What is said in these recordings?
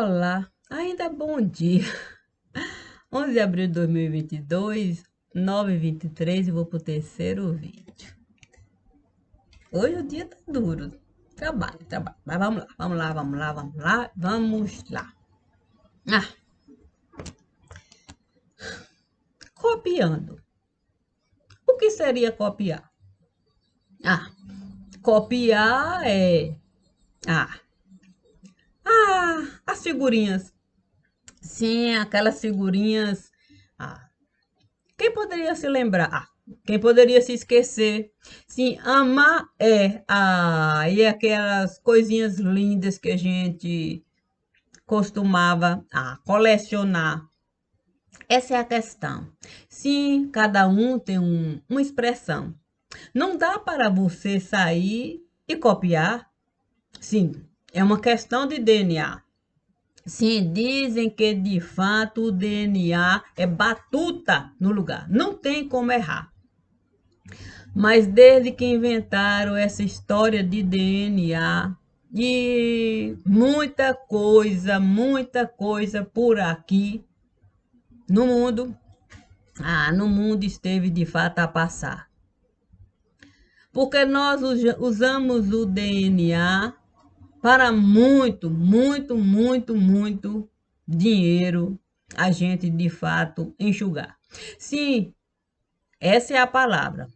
Olá, ainda bom dia. 11 de abril de 2022, 9h23 e vou pro terceiro vídeo. Hoje o dia tá duro. Trabalho. Mas vamos lá. Ah, copiando. O que seria copiar? Ah, copiar é... Ah, as figurinhas. Sim, aquelas figurinhas... Ah, quem poderia se lembrar? Quem poderia se esquecer? Sim, amar é. E aquelas coisinhas lindas que a gente costumava colecionar. Essa é a questão. Sim, cada um tem uma expressão. Não dá para você sair e copiar. Sim, é uma questão de DNA. Sim, dizem que de fato o DNA é batuta no lugar. Não tem como errar. Mas desde que inventaram essa história de DNA e muita coisa por aqui no mundo, no mundo esteve de fato a passar. Porque nós usamos o DNA para muito dinheiro a gente de fato enxugar. Sim, essa é a palavra.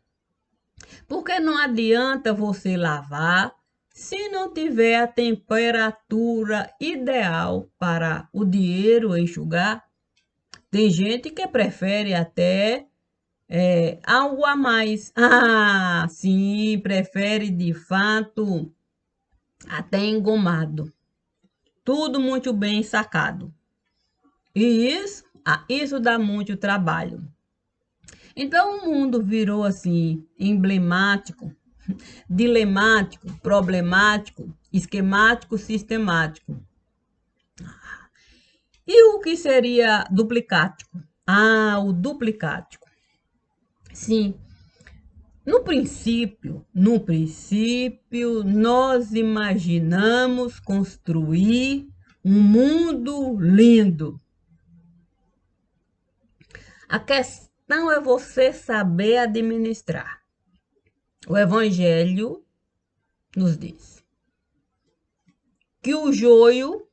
Porque não adianta você lavar se não tiver a temperatura ideal para o dinheiro enxugar. Tem gente que prefere até algo a mais. Sim, prefere de fato até engomado. Tudo muito bem sacado. E isso dá muito trabalho. Então o mundo virou assim, emblemático, dilemático, problemático, esquemático, sistemático. E o que seria duplicático? O duplicático. Sim, no princípio, nós imaginamos construir um mundo lindo. A questão é você saber administrar. O Evangelho nos diz que o joio,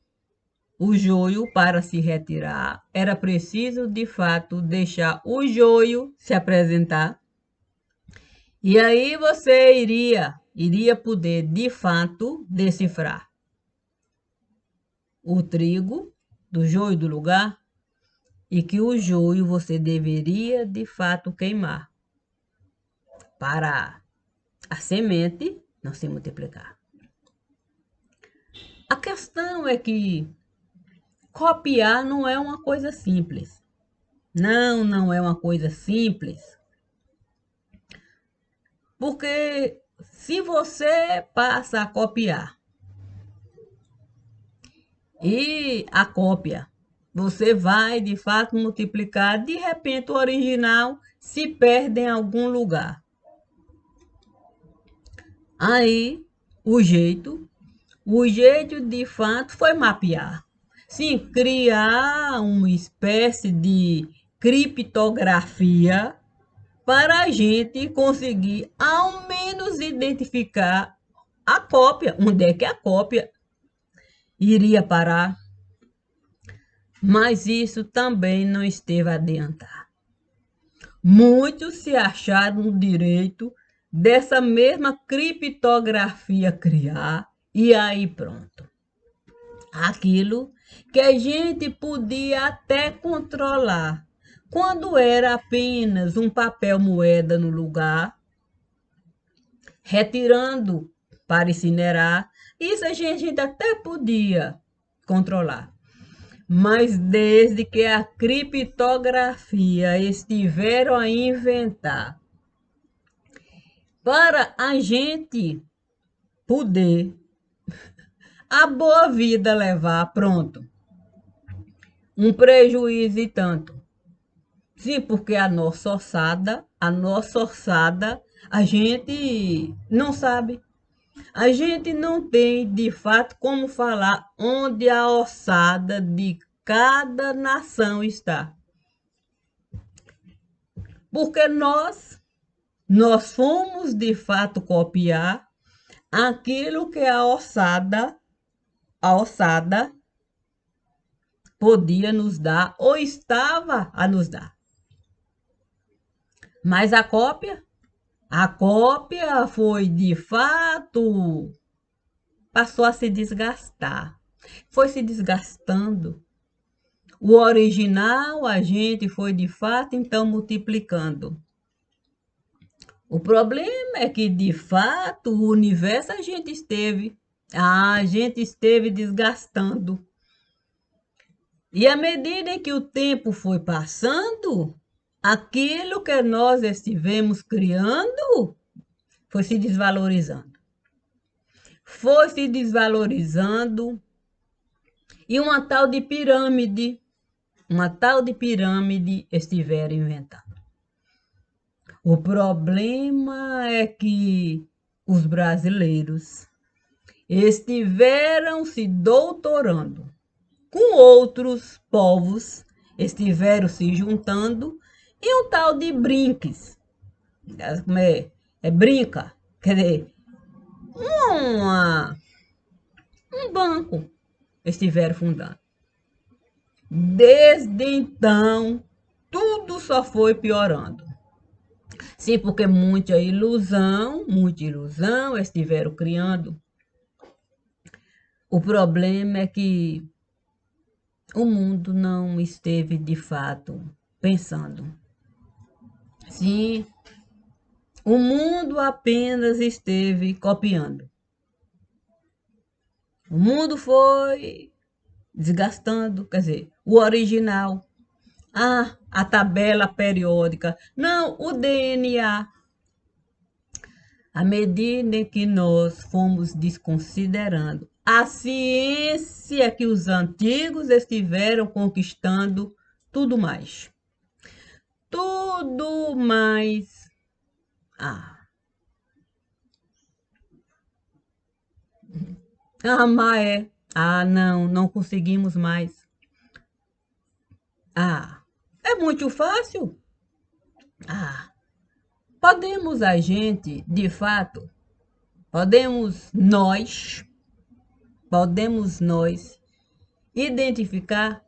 para se retirar, era preciso, de fato, deixar o joio se apresentar. E aí você iria poder, de fato, decifrar o trigo do joio do lugar e que o joio você deveria, de fato, queimar para a semente não se multiplicar. A questão é que copiar não é uma coisa simples. Não é uma coisa simples. Porque se você passa a copiar e a cópia, você vai de fato multiplicar, de repente o original se perde em algum lugar. Aí o jeito de fato foi mapear. Sim, criar uma espécie de criptografia para a gente conseguir ao menos identificar a cópia, onde é que a cópia iria parar. Mas isso também não esteve a adiantar. Muitos se acharam no direito dessa mesma criptografia criar, e aí pronto. Aquilo que a gente podia até controlar, quando era apenas um papel moeda no lugar, retirando para incinerar, isso a gente até podia controlar. Mas desde que a criptografia estiveram a inventar para a gente poder a boa vida levar, pronto, um prejuízo e tanto. Sim, porque a nossa ossada, a gente não sabe. A gente não tem, de fato, como falar onde a ossada de cada nação está. Porque nós fomos, de fato, copiar aquilo que a ossada podia nos dar ou estava a nos dar. Mas a cópia foi, de fato, passou a se desgastar. Foi se desgastando. O original a gente foi, de fato, então multiplicando. O problema é que, de fato, o universo a gente esteve desgastando. E à medida em que o tempo foi passando, aquilo que nós estivemos criando foi se desvalorizando. Foi se desvalorizando e uma tal de pirâmide estiveram inventando. O problema é que os brasileiros estiveram se doutorando com outros povos, estiveram se juntando e um tal de brinques. Como é brinca, quer dizer, uma, um banco estiveram fundando. Desde então, tudo só foi piorando. Sim, porque muita ilusão estiveram criando. O problema é que o mundo não esteve de fato pensando. Sim, o mundo apenas esteve copiando. O mundo foi desgastando, quer dizer, o original. A tabela periódica. Não, o DNA. À medida em que nós fomos desconsiderando a ciência que os antigos estiveram conquistando, tudo mais. Tudo mais. Maé. Não conseguimos mais. É muito fácil. Ah, podemos a gente, de fato, podemos nós identificar,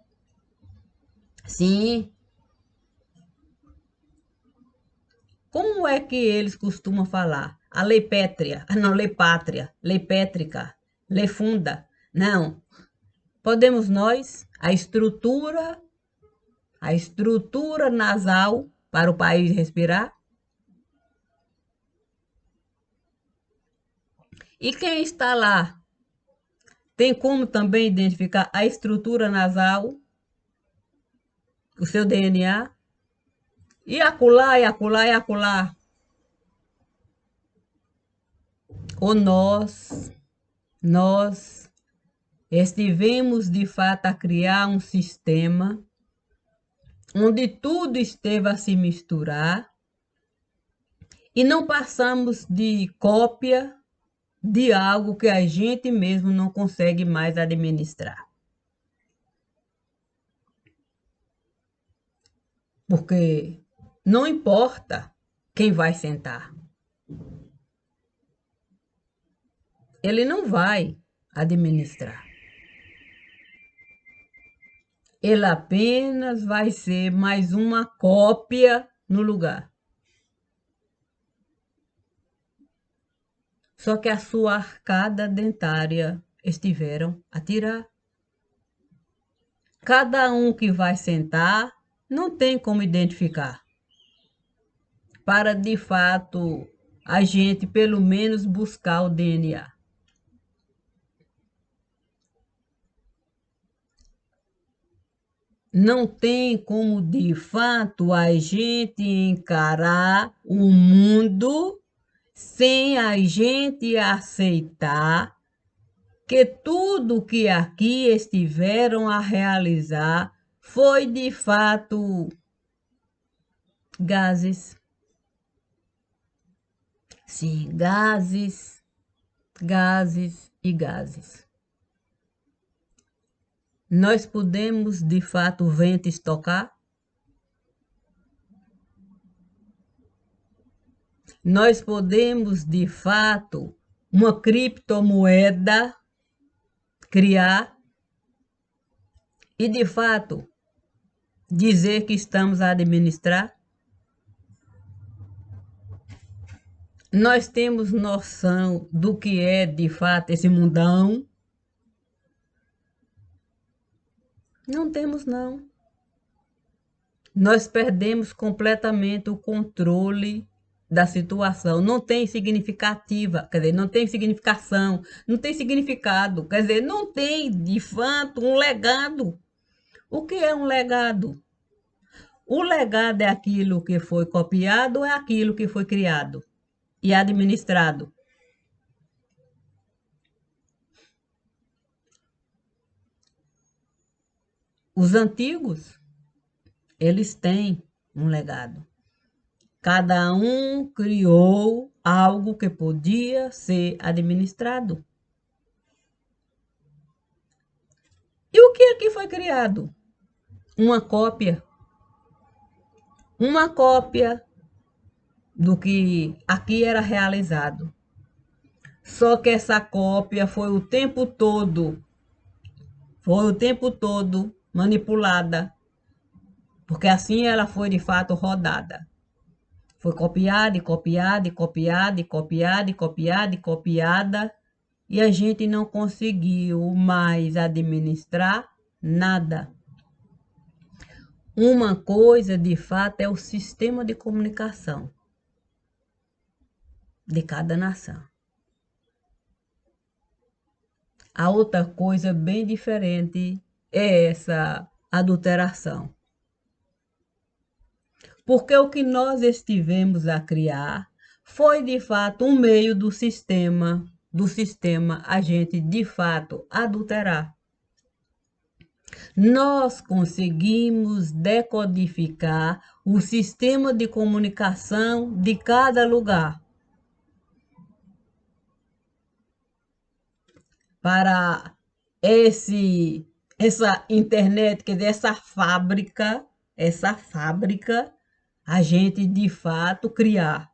sim, como é que eles costumam falar? A lei pétrea, não, lei pátria, lei pétrica, lei funda. Não, podemos nós, a estrutura nasal para o país respirar. E quem está lá tem como também identificar a estrutura nasal, o seu DNA, e acolá, e acolá, e acolá. Ou nós estivemos de fato a criar um sistema onde tudo esteve a se misturar e não passamos de cópia de algo que a gente mesmo não consegue mais administrar. Porque não importa quem vai sentar. Ele não vai administrar. Ele apenas vai ser mais uma cópia no lugar. Só que a sua arcada dentária estiveram a tirar. Cada um que vai sentar não tem como identificar. Para, de fato, a gente pelo menos buscar o DNA. Não tem como, de fato, a gente encarar o mundo sem a gente aceitar que tudo que aqui estiveram a realizar foi, de fato, gases. Sim, gases gases e gases. Nós podemos, de fato, o vento estocar? Nós podemos, de fato, uma criptomoeda criar e, de fato, dizer que estamos a administrar? Nós temos noção do que é, de fato, esse mundão? Não temos, não. Nós perdemos completamente o controle da situação. Não tem significativa, quer dizer, não tem significação, não tem significado, quer dizer, não tem, de fato, um legado. O que é um legado? O legado é aquilo que foi copiado ou é aquilo que foi criado e administrado? Os antigos, eles têm um legado. Cada um criou algo que podia ser administrado. E o que aqui foi criado? Uma cópia. Uma cópia do que aqui era realizado. Só que essa cópia foi o tempo todo manipulada, porque assim ela foi de fato rodada. Foi copiada e copiada e copiada e copiada e copiada e copiada, e a gente não conseguiu mais administrar nada. Uma coisa, de fato, é o sistema de comunicação de cada nação. A outra coisa bem diferente é essa adulteração. Porque o que nós estivemos a criar foi, de fato, um meio do sistema a gente, de fato, adulterar. Nós conseguimos decodificar o sistema de comunicação de cada lugar para essa internet, quer dizer, essa fábrica, a gente de fato criar,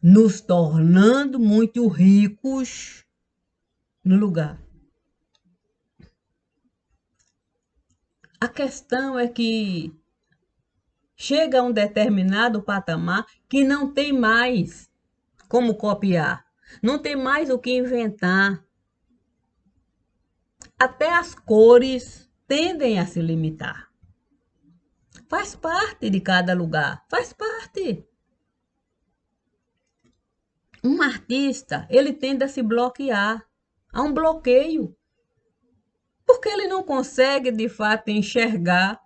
nos tornando muito ricos no lugar. A questão é que chega a um determinado patamar que não tem mais como copiar, não tem mais o que inventar. Até as cores tendem a se limitar. Faz parte de cada lugar, faz parte. Um artista, ele tende a se bloquear, há um bloqueio, porque ele não consegue, de fato, enxergar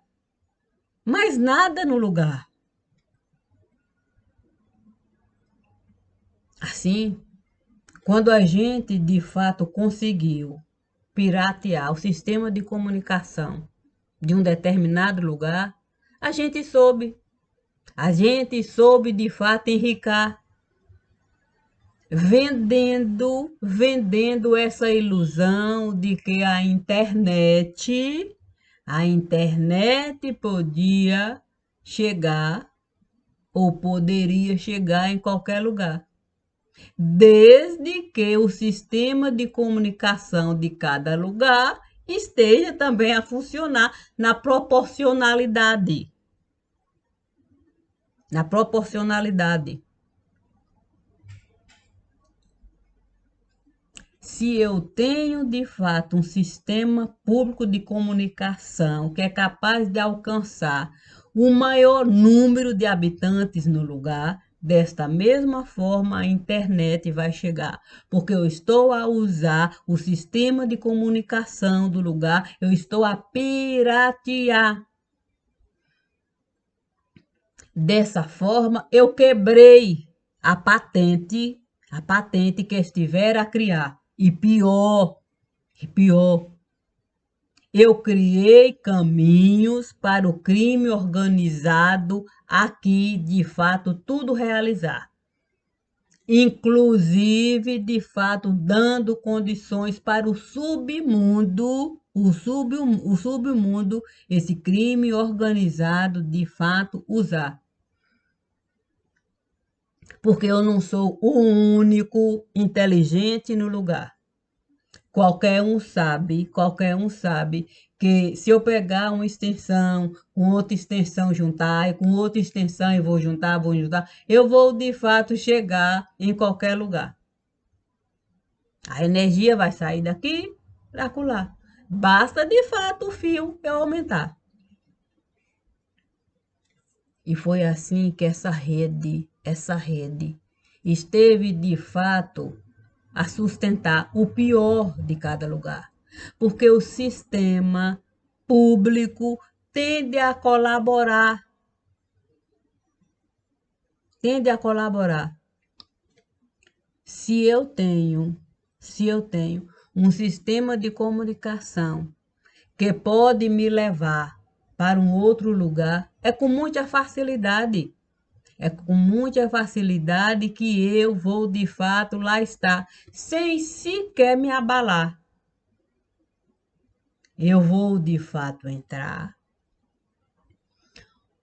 mais nada no lugar. Assim, quando a gente, de fato, conseguiu piratear o sistema de comunicação de um determinado lugar, a gente soube de fato enricar, vendendo essa ilusão de que a internet podia chegar ou poderia chegar em qualquer lugar, desde que o sistema de comunicação de cada lugar esteja também a funcionar na proporcionalidade. Na proporcionalidade. Se eu tenho, de fato, um sistema público de comunicação que é capaz de alcançar o maior número de habitantes no lugar, desta mesma forma a internet vai chegar, porque eu estou a usar o sistema de comunicação do lugar, eu estou a piratear. Dessa forma, eu quebrei a patente que estiver a criar. E pior, eu criei caminhos para o crime organizado aqui, de fato, tudo realizar. inclusive, de fato, dando condições para o submundo, esse crime organizado, de fato, usar. Porque eu não sou o único inteligente no lugar. Qualquer um sabe que se eu pegar uma extensão, com outra extensão juntar, e com outra extensão eu vou juntar, eu vou de fato chegar em qualquer lugar. A energia vai sair daqui para acolá. Basta de fato o fio eu aumentar. E foi assim que essa rede esteve de fato a sustentar o pior de cada lugar. Porque o sistema público tende a colaborar. Tende a colaborar. Se eu tenho um sistema de comunicação que pode me levar para um outro lugar, é com muita facilidade. É com muita facilidade que eu vou, de fato, lá estar, sem sequer me abalar. Eu vou, de fato, entrar.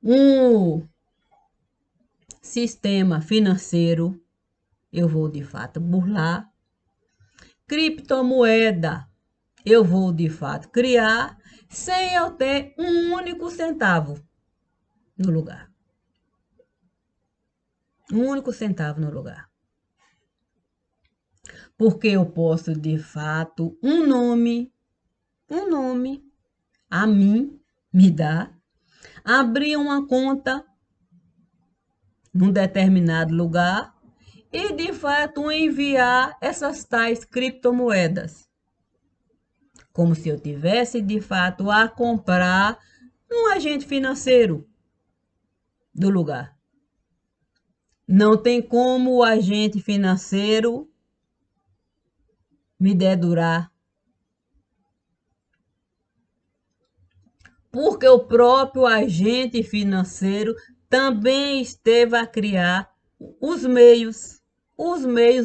Um sistema financeiro, eu vou, de fato, burlar. Criptomoeda, eu vou, de fato, criar, sem eu ter um único centavo no lugar. Um único centavo no lugar. Porque eu posso, de fato, um nome, a mim, me dá, abrir uma conta num determinado lugar e, de fato, enviar essas tais criptomoedas. Como se eu tivesse, de fato, a comprar um agente financeiro do lugar. Não tem como o agente financeiro me dedurar. Porque o próprio agente financeiro também esteve a criar os meios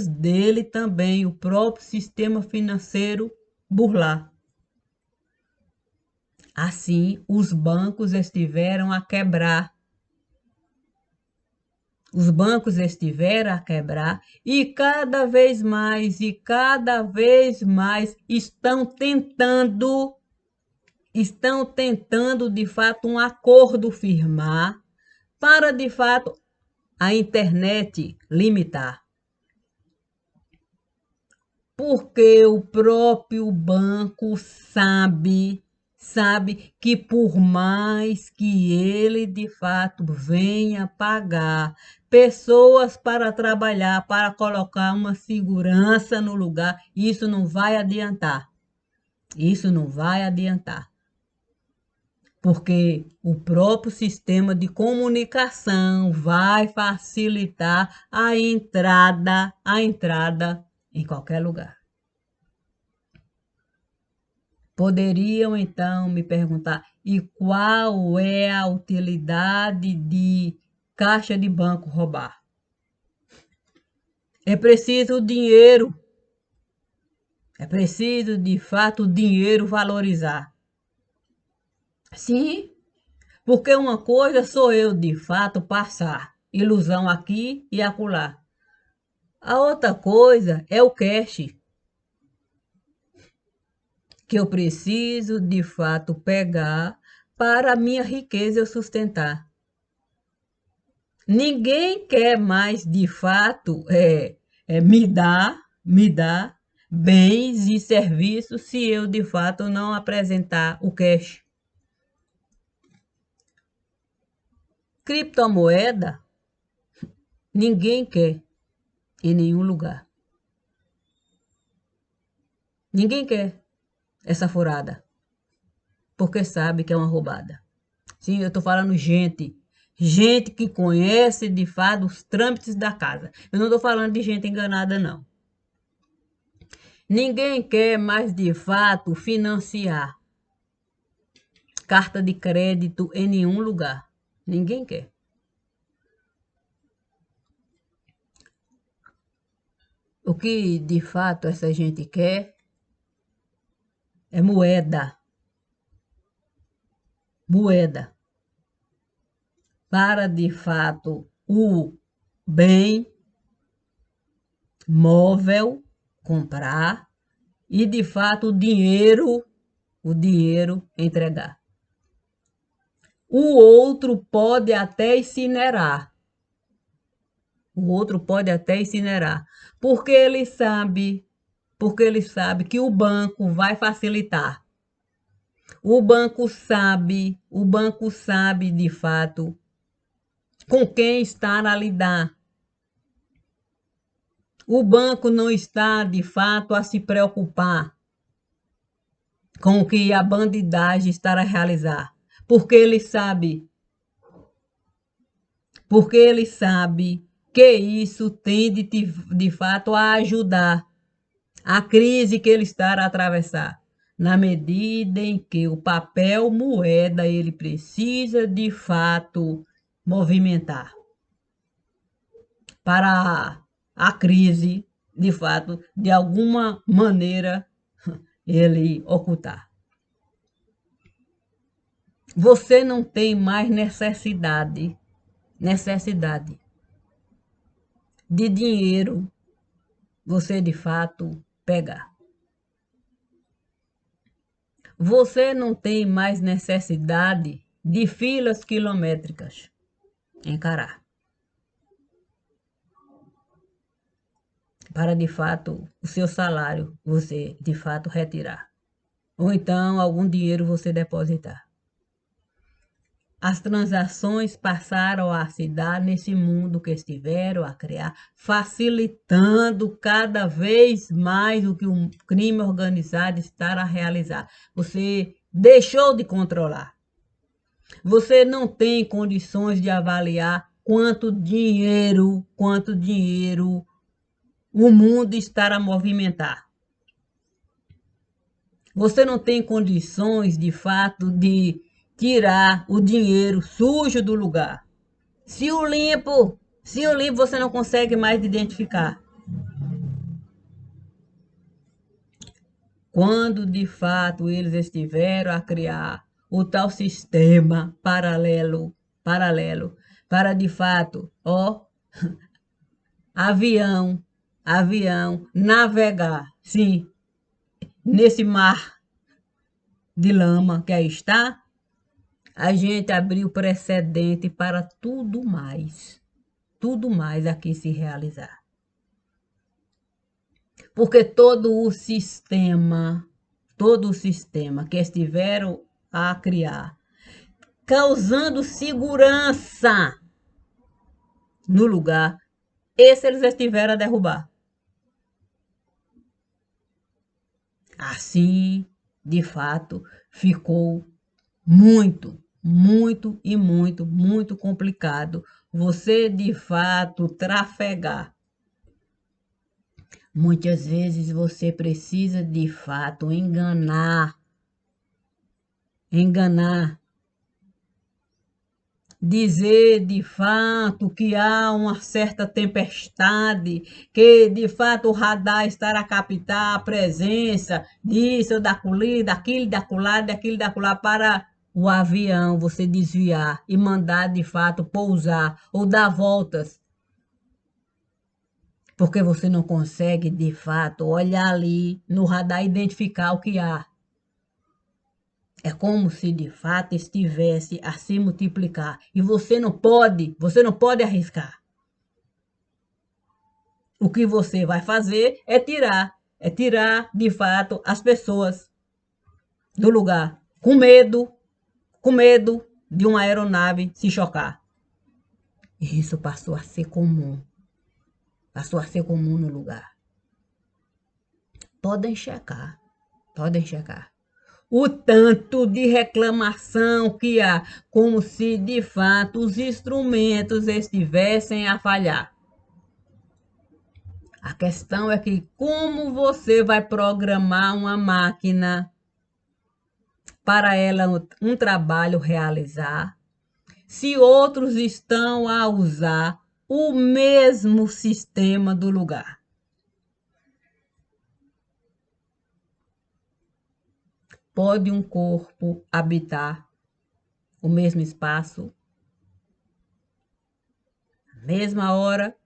dele também, o próprio sistema financeiro burlar. Assim, os bancos estiveram a quebrar. Os bancos estiveram a quebrar e cada vez mais estão tentando de fato um acordo firmar para de fato a internet limitar. Porque o próprio banco sabe que por mais que ele de fato venha pagar pessoas para trabalhar, para colocar uma segurança no lugar, isso não vai adiantar. Isso não vai adiantar. Porque o próprio sistema de comunicação vai facilitar a entrada em qualquer lugar. Poderiam, então, me perguntar, e qual é a utilidade de caixa de banco roubar? É preciso dinheiro. É preciso, de fato, o dinheiro valorizar. Sim, porque uma coisa sou eu, de fato, passar ilusão aqui e acolá. A outra coisa é o cash, que eu preciso, de fato, pegar para a minha riqueza eu sustentar. Ninguém quer mais, de fato, me dar bens e serviços se eu, de fato, não apresentar o cash. Criptomoeda, ninguém quer em nenhum lugar. Ninguém quer essa furada, porque sabe que é uma roubada. Sim, eu estou falando gente que conhece de fato os trâmites da casa. Eu não estou falando de gente enganada, não. Ninguém quer mais de fato financiar carta de crédito em nenhum lugar. Ninguém quer. O que de fato essa gente quer é moeda. Moeda. Para de fato o bem móvel comprar e de fato o dinheiro entregar. O outro pode até incinerar. O outro pode até incinerar, porque ele sabe que o banco vai facilitar. O banco sabe de fato com quem está a lidar. O banco não está de fato a se preocupar com o que a bandidagem está a realizar, porque ele sabe que isso tende de fato a ajudar a crise que ele está a atravessar, na medida em que o papel moeda ele precisa de fato movimentar para a crise, de fato, de alguma maneira ele ocultar. Você não tem mais necessidade de dinheiro você de fato pegar. Você não tem mais necessidade de filas quilométricas encarar. Para de fato o seu salário você de fato retirar. Ou então algum dinheiro você depositar. As transações passaram a se dar nesse mundo que estiveram a criar, facilitando cada vez mais o que o crime organizado está a realizar. Você deixou de controlar. Você não tem condições de avaliar quanto dinheiro o mundo está a movimentar. Você não tem condições, de fato, de tirar o dinheiro sujo do lugar. Se o limpo você não consegue mais identificar. Quando de fato eles estiveram a criar o tal sistema paralelo, para de fato, avião, navegar, sim, nesse mar de lama que aí está, a gente abriu precedente para tudo mais aqui se realizar. Porque todo o sistema que estiveram a criar, causando segurança no lugar, esse eles estiveram a derrubar. Assim, de fato, ficou muito complicado você de fato trafegar. Muitas vezes você precisa de fato enganar, dizer de fato que há uma certa tempestade, que de fato o radar está a captar a presença disso, daquilo, daquilo, para o avião você desviar e mandar de fato pousar ou dar voltas. Porque você não consegue de fato olhar ali no radar e identificar o que há. É como se de fato estivesse a se multiplicar. E você não pode arriscar. O que você vai fazer é tirar de fato as pessoas do lugar, com medo de uma aeronave se chocar. E isso passou a ser comum no lugar. Podem checar. O tanto de reclamação que há, como se de fato os instrumentos estivessem a falhar. A questão é que como você vai programar uma máquina para ela um trabalho realizar, se outros estão a usar o mesmo sistema do lugar? Pode um corpo habitar o mesmo espaço, a mesma hora?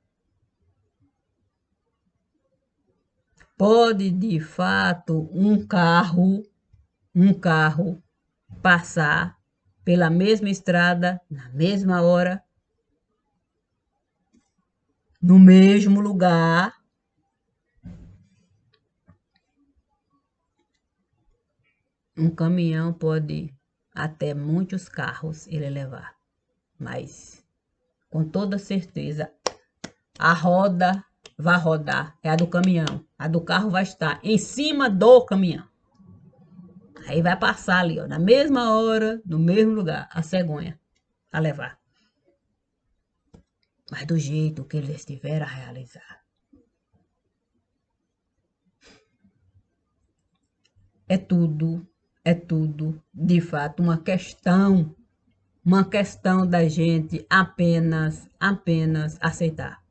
Pode, de fato, um carro passar pela mesma estrada, na mesma hora, no mesmo lugar? Um caminhão pode até muitos carros ele levar, mas com toda certeza a roda vai rodar, é a do caminhão. A do carro vai estar em cima do caminhão. Aí vai passar ali, ó, na mesma hora, no mesmo lugar, a cegonha a levar. Mas do jeito que eles estiveram a realizar. É tudo, de fato, uma questão da gente apenas aceitar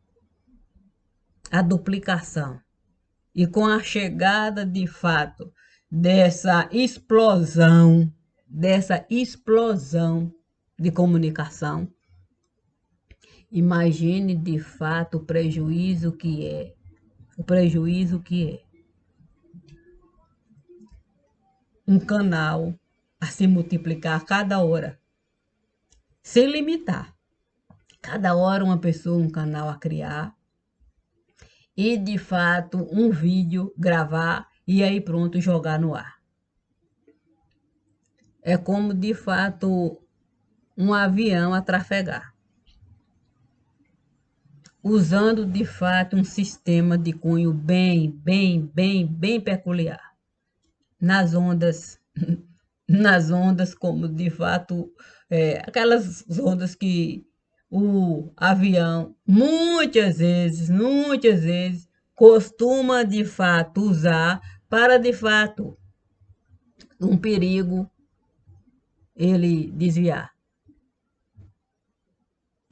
a duplicação. E com a chegada, de fato, dessa explosão de comunicação, imagine, de fato, o prejuízo que é. O prejuízo que é um canal a se multiplicar a cada hora, sem limitar. Cada hora uma pessoa, um canal a criar, e de fato um vídeo gravar e aí pronto, jogar no ar. É como de fato um avião a trafegar, usando de fato um sistema de cunho bem peculiar. Nas ondas, nas ondas como de fato, aquelas ondas que o avião muitas vezes costuma de fato usar para de fato um perigo ele desviar.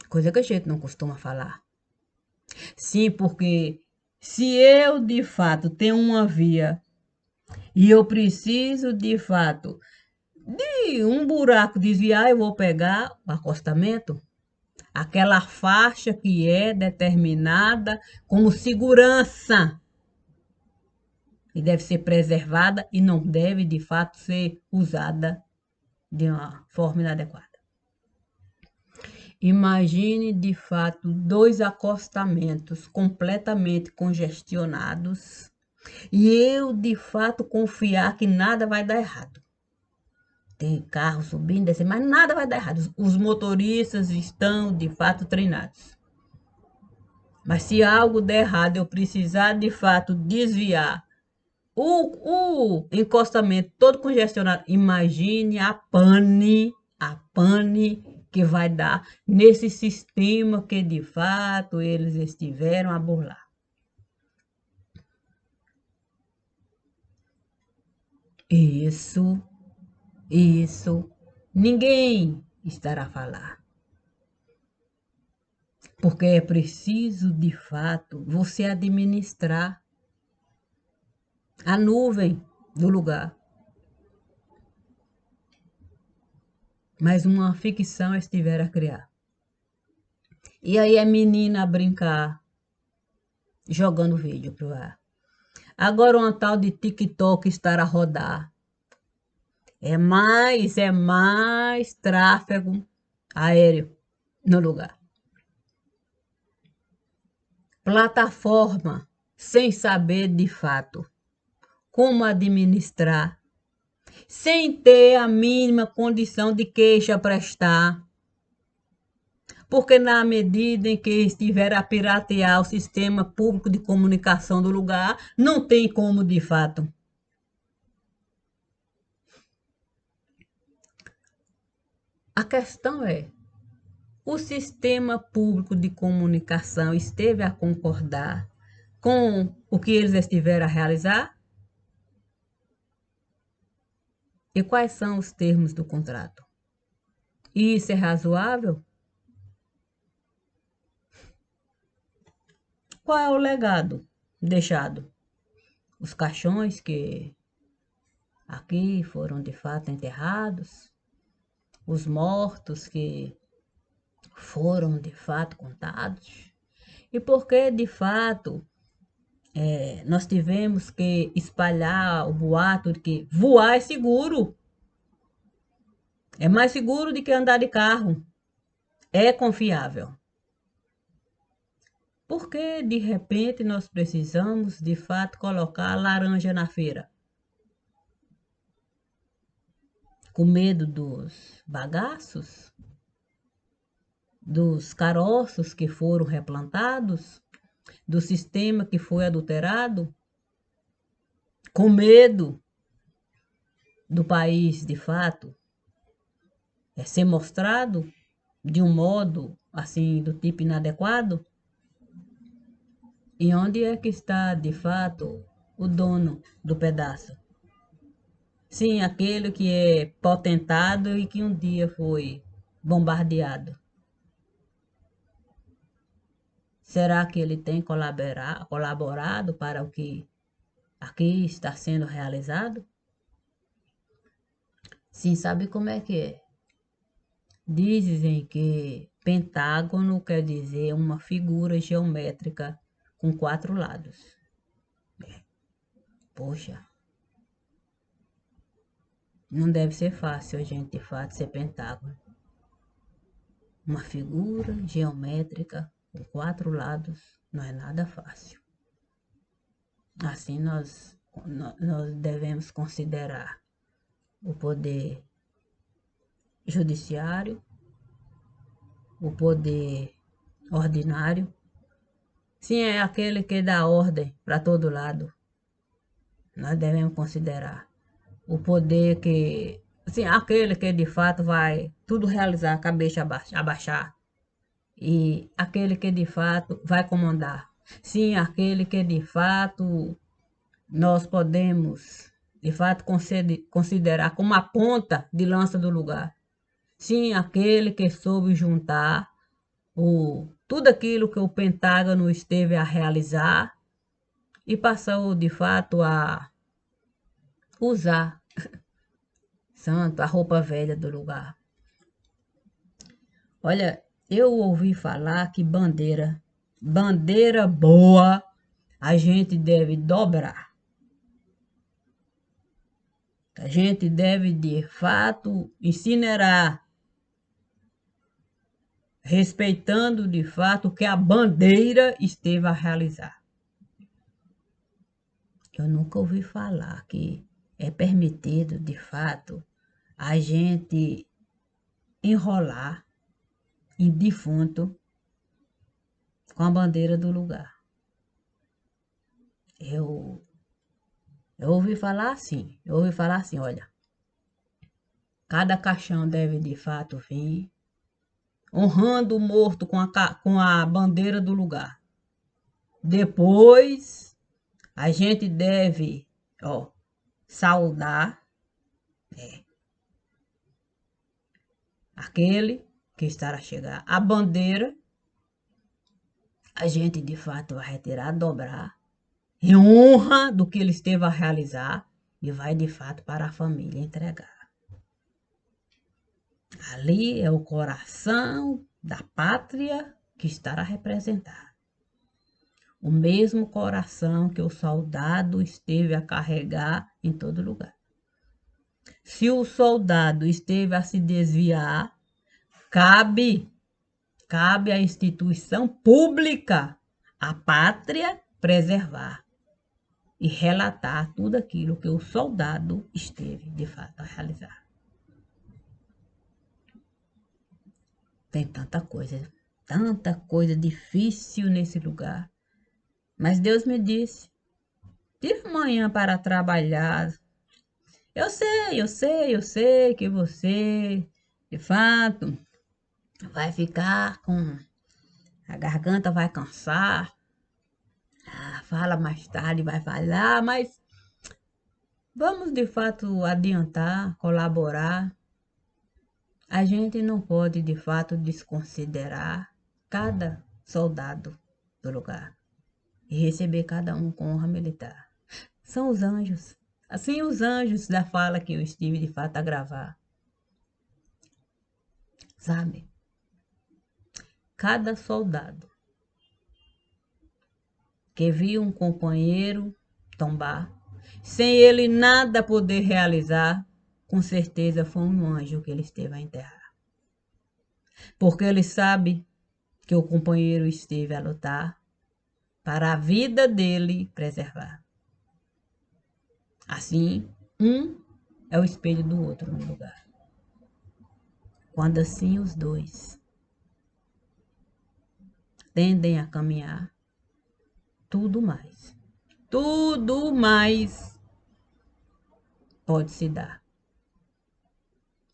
Coisa que a gente não costuma falar. Sim, porque se eu de fato tenho uma via e eu preciso de fato de um buraco desviar, eu vou pegar o acostamento, aquela faixa que é determinada como segurança e deve ser preservada e não deve de fato ser usada de uma forma inadequada. Imagine de fato dois acostamentos completamente congestionados e eu de fato confiar que nada vai dar errado. Tem carro subindo, descendo, mas nada vai dar errado. Os motoristas estão de fato treinados. Mas se algo der errado, eu precisar de fato desviar o encostamento todo congestionado, imagine a pane que vai dar nesse sistema que de fato eles estiveram a burlar. Isso, ninguém estará a falar. Porque é preciso, de fato, você administrar a nuvem do lugar. Mas uma ficção estiver a criar. E aí a menina a brincar, jogando vídeo pro ar. Agora uma tal de TikTok estar a rodar. É mais tráfego aéreo no lugar. Plataforma sem saber de fato como administrar, sem ter a mínima condição de queixa a prestar. Porque na medida em que estiver a piratear o sistema público de comunicação do lugar, não tem como de fato. A questão é, o sistema público de comunicação esteve a concordar com o que eles estiveram a realizar? E quais são os termos do contrato? E isso é razoável? Qual é o legado deixado? Os caixões que aqui foram de fato enterrados, os mortos que foram de fato contados, e porque de fato nós tivemos que espalhar o boato de que voar é seguro, é mais seguro do que andar de carro, é confiável. Por que de repente nós precisamos de fato colocar laranja na feira? Com medo dos bagaços? Dos caroços que foram replantados? Do sistema que foi adulterado? Com medo do país, de fato, ser mostrado de um modo assim, do tipo inadequado? E onde é que está, de fato, o dono do pedaço? Sim, aquele que é potentado e que um dia foi bombardeado. Será que ele tem colaborado para o que aqui está sendo realizado? Sim, sabe como é que é? Dizem que pentágono quer dizer uma figura geométrica com 4 lados. Poxa, não deve ser fácil a gente de fato ser pentágono. Uma figura geométrica com 4 lados não é nada fácil. Assim nós devemos considerar o poder judiciário, o poder ordinário. Sim, é aquele que dá ordem para todo lado. Nós devemos considerar o poder que, sim, aquele que de fato vai tudo realizar, a cabeça abaixar. E aquele que de fato vai comandar. Sim, aquele que de fato nós podemos de fato considerar como a ponta de lança do lugar. Sim, aquele que soube juntar tudo aquilo que o Pentágono esteve a realizar e passou de fato a usar, santo, a roupa velha do lugar. Olha, eu ouvi falar que bandeira boa, a gente deve dobrar. A gente deve, de fato, incinerar, respeitando, de fato, o que a bandeira esteve a realizar. Eu nunca ouvi falar que é permitido, de fato, a gente enrolar em defunto com a bandeira do lugar. Eu ouvi falar assim, olha, cada caixão deve de fato vir honrando o morto com a bandeira do lugar. Depois, a gente deve, saudar aquele que estará a chegar. A bandeira, a gente de fato vai retirar, dobrar, em honra do que ele esteve a realizar e vai de fato para a família entregar. Ali é o coração da pátria que estará a representar. O mesmo coração que o soldado esteve a carregar em todo lugar. Se o soldado esteve a se desviar, cabe à instituição pública, à pátria, preservar e relatar tudo aquilo que o soldado esteve, de fato, a realizar. Tem tanta coisa difícil nesse lugar. Mas Deus me disse, de manhã para trabalhar. Eu sei que você, de fato, vai ficar com... A garganta vai cansar. Fala mais tarde, vai falar, mas vamos de fato adiantar, colaborar. A gente não pode de fato desconsiderar cada soldado do lugar e receber cada um com honra militar. São os anjos. Assim os anjos da fala que eu estive de fato a gravar, sabe? Cada soldado que viu um companheiro tombar, sem ele nada poder realizar, com certeza foi um anjo que ele esteve a enterrar. Porque ele sabe que o companheiro esteve a lutar para a vida dele preservar. Assim, um é o espelho do outro no lugar. Quando assim os dois tendem a caminhar, tudo mais pode se dar.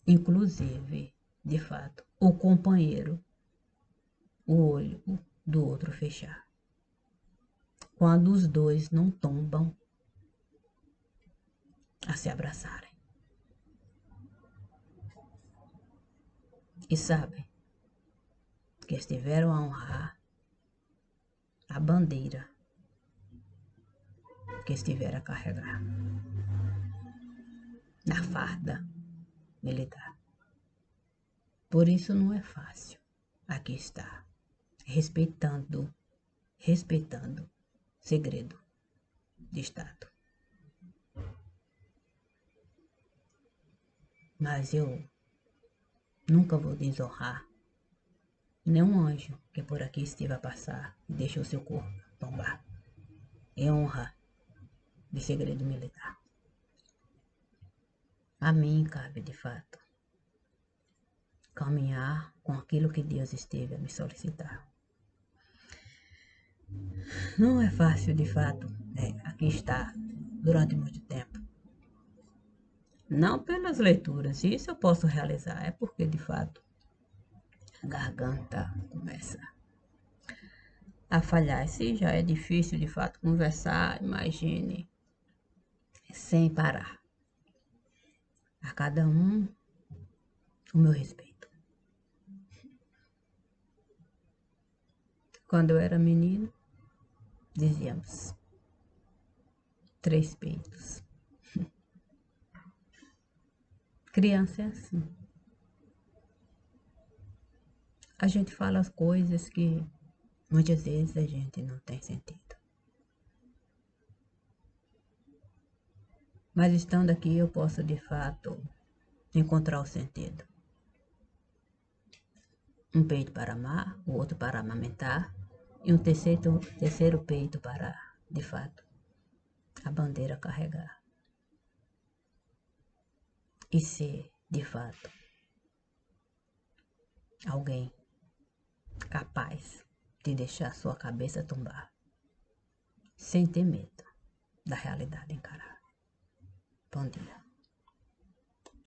Inclusive, de fato, o companheiro, o olho do outro fechar. Quando os dois não tombam a se abraçarem. E sabem que estiveram a honrar a bandeira que estiveram a carregar na farda militar. Por isso não é fácil. Aqui está, respeitando segredo de Estado. Mas eu nunca vou desonrar nenhum anjo que por aqui esteve a passar e deixou seu corpo tombar. É honra de segredo militar. A mim cabe, de fato, caminhar com aquilo que Deus esteve a me solicitar. Não é fácil, de fato, aqui está, durante muito tempo. Não pelas leituras, isso eu posso realizar, é porque, de fato, a garganta começa a falhar. Se já é difícil, de fato, conversar, imagine, sem parar. A cada um, o meu respeito. Quando eu era menino, dizíamos 3 peitos. Criança é assim. A gente fala as coisas que muitas vezes a gente não tem sentido. Mas estando aqui eu posso de fato encontrar o sentido. Um peito para amar, o outro para amamentar e um terceiro peito para, de fato, a bandeira carregar. E ser, de fato, alguém capaz de deixar sua cabeça tombar, sem ter medo da realidade encarar. Bom dia.